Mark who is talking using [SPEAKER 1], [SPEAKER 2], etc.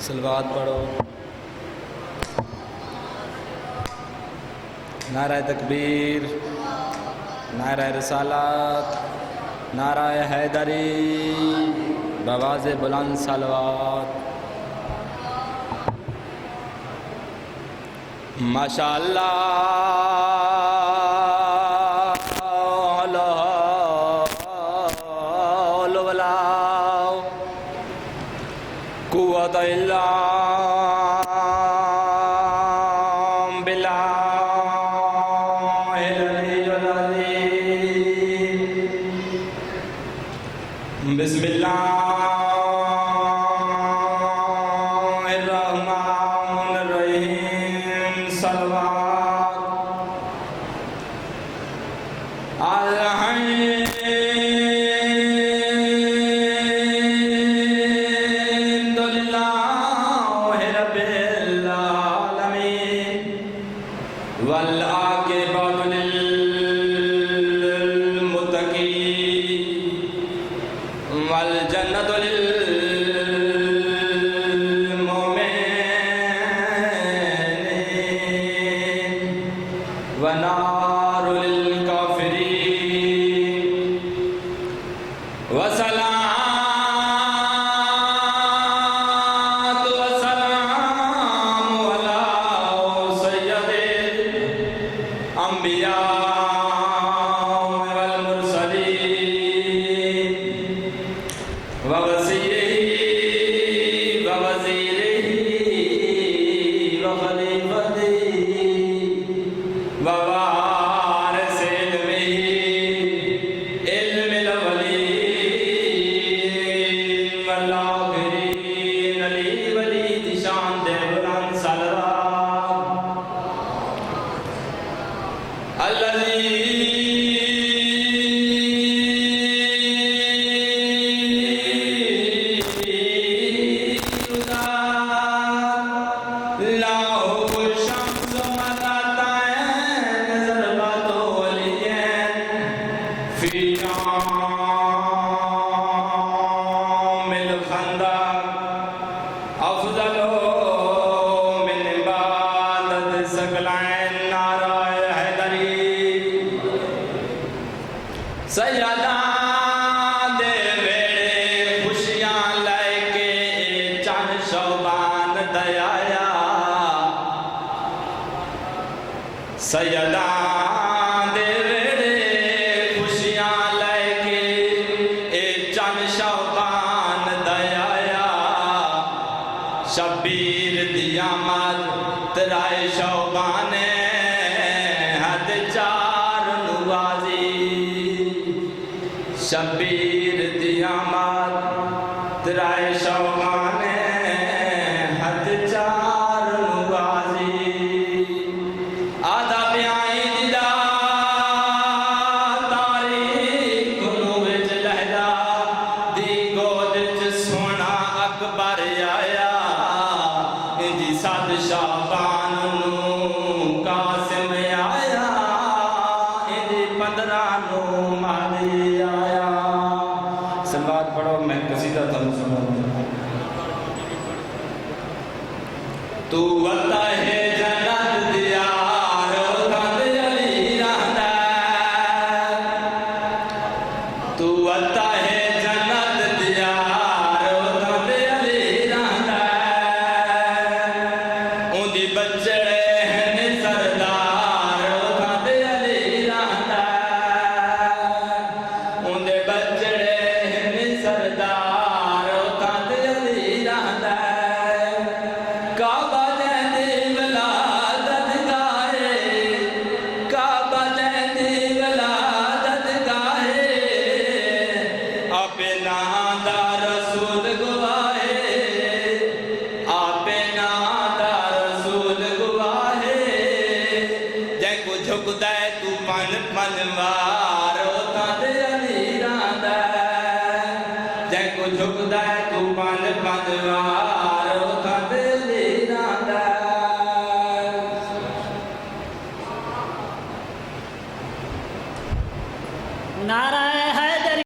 [SPEAKER 1] सलवात पढ़ो। नाराए तकबीर, नाराए रसालत, नाराए हैदरी, बवाज़े बुलंद सलवात। माशाअल्लाह कुव्वत इल्ला बिल्लाहिल अज़ीम। बिस्मिल्लाहिर्रहमानिर्रहीम। सलवात अल्हम्दुलिल्लाहि रब्बिल आलमीन वल आक़िबतु लिल मुत्तक़ीन वल जन्नतु लिल मुमिनीन व नारु लिल काफ़िरीन व सलातु व सलामु अला सय्यदिल अंबिया वल मुरसलीन व वसीयिही व वज़ीरिही व खलीफतिही व वारिसे इल्मिल अव्वलीन वल आखिरीन अली वली दी शान दे बुलंद सलवात। सैयदा दे वेड़े खुशियां लैके चन शोबान दयाया। सैयदा दे वेड़े खुशियां लैके चन शोबान दयाया। शबीर दिया मत तराए शोबाने हद चार नुवाजी। शबीर दियामत तराए शौबाने हद चार नुवाजी। आधा प्याई दिला तारीख नू विच लहदा दी गोद च सोना अकबर आया। इंजी सद शाबान नू कासिम आया। इंजी 15 नू माली आया। सलवात पढ़ो, मैं कसीदा तुम सुना। तू वता है जन्नत दिया रोज़त अली रहंदा। तू वता है जन्नत दिया रोज़त अली रहंदा। उंदी बच्चे हैं सरदार रोज़त अली रहंदा। उंदे बच्चे सरदार तद अली रहंदा। काबा जैदी वलादत गाहे, काबा जैदी वलादत गाहे। आपे नां दा रसूल गवाहे, आपे नां दा रसूल गवाहे। जैको झुकदा है तू पन पनवार तद अली रहंदा। जैको झुकदा है तू पन पनवार